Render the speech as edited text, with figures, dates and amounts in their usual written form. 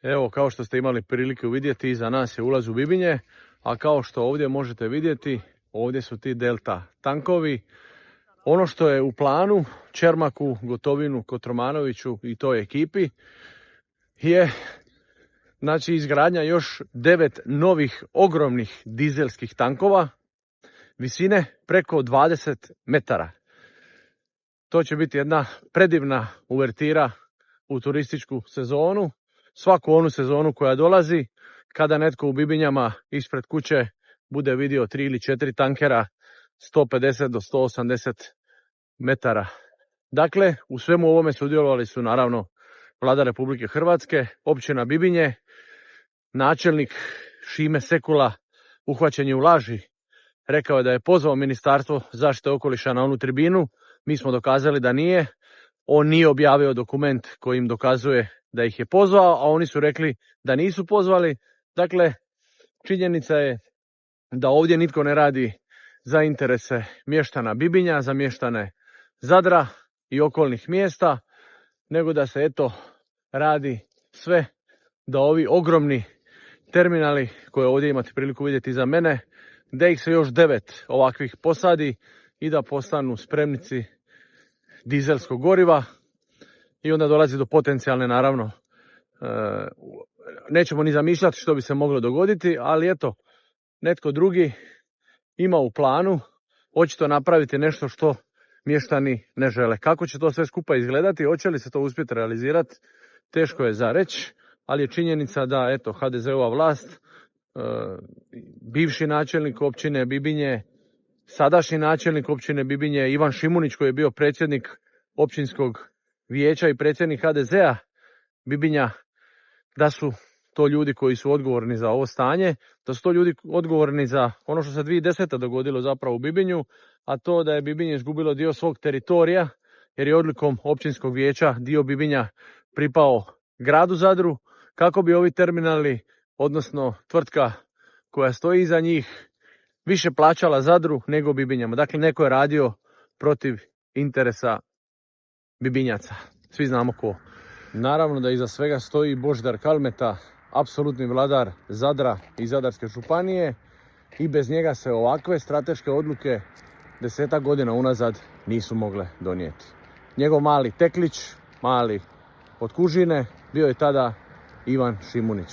Evo, kao što ste imali prilike vidjeti, iza nas je ulaz u Bibinje, a kao što ovdje možete vidjeti, ovdje su ti Delta tankovi. Ono što je u planu Čermaku, Gotovinu, Kotromanoviću i toj ekipi je znači izgradnja još 9 novih ogromnih dizelskih tankova visine preko 20 metara. To će biti jedna predivna uvertira u turističku sezonu, svaku onu sezonu koja dolazi, kada netko u Bibinjama ispred kuće bude vidio 3 ili 4 tankera 150 do 180 metara. Dakle, u svemu ovome sudjelovali su naravno Vlada Republike Hrvatske, općina Bibinje, načelnik Šime Sekula uhvaćen je u laži. Rekao je da je pozvao Ministarstvo zaštite okoliša na onu tribinu. Mi smo dokazali da nije. On nije objavio dokument koji im dokazuje da ih je pozvao, a oni su rekli da nisu pozvali. Dakle, činjenica je da ovdje nitko ne radi za interese mještana Bibinja, za mještane Zadra i okolnih mjesta, nego da se radi sve da ovi ogromni terminali koje ovdje imate priliku vidjeti iza mene, da ih se još 9 ovakvih posadi i da postanu spremnici dizelskog goriva i onda dolazi do potencijalne, naravno, nećemo ni zamišljati što bi se moglo dogoditi, ali netko drugi ima u planu očito napraviti nešto što mještani ne žele. Kako će to sve skupa izgledati, hoće li se to uspjeti realizirati, teško je za reći, ali je činjenica da HDZ-ova vlast, bivši načelnik općine Bibinje, sadašnji načelnik općine Bibinje Ivan Šimunić, koji je bio predsjednik općinskog vijeća i predsjednik HDZ-a Bibinja, da su to ljudi koji su odgovorni za ovo stanje, da su to ljudi odgovorni za ono što se 2010. dogodilo zapravo u Bibinju, a to da je Bibinje izgubilo dio svog teritorija, jer je odlukom općinskog vijeća dio Bibinja pripao gradu Zadru, kako bi ovi terminali, odnosno tvrtka koja stoji iza njih, više plaćala Zadru nego Bibinjama. Dakle, neko je radio protiv interesa Bibinjaca. Svi znamo ko. Naravno da iza svega stoji Božidar Kalmeta, apsolutni vladar Zadra i Zadarske županije, i bez njega se ovakve strateške odluke 10 godina unazad nisu mogle donijeti. Njegov mali teklić, mali od kužine, bio je tada Ivan Šimunić.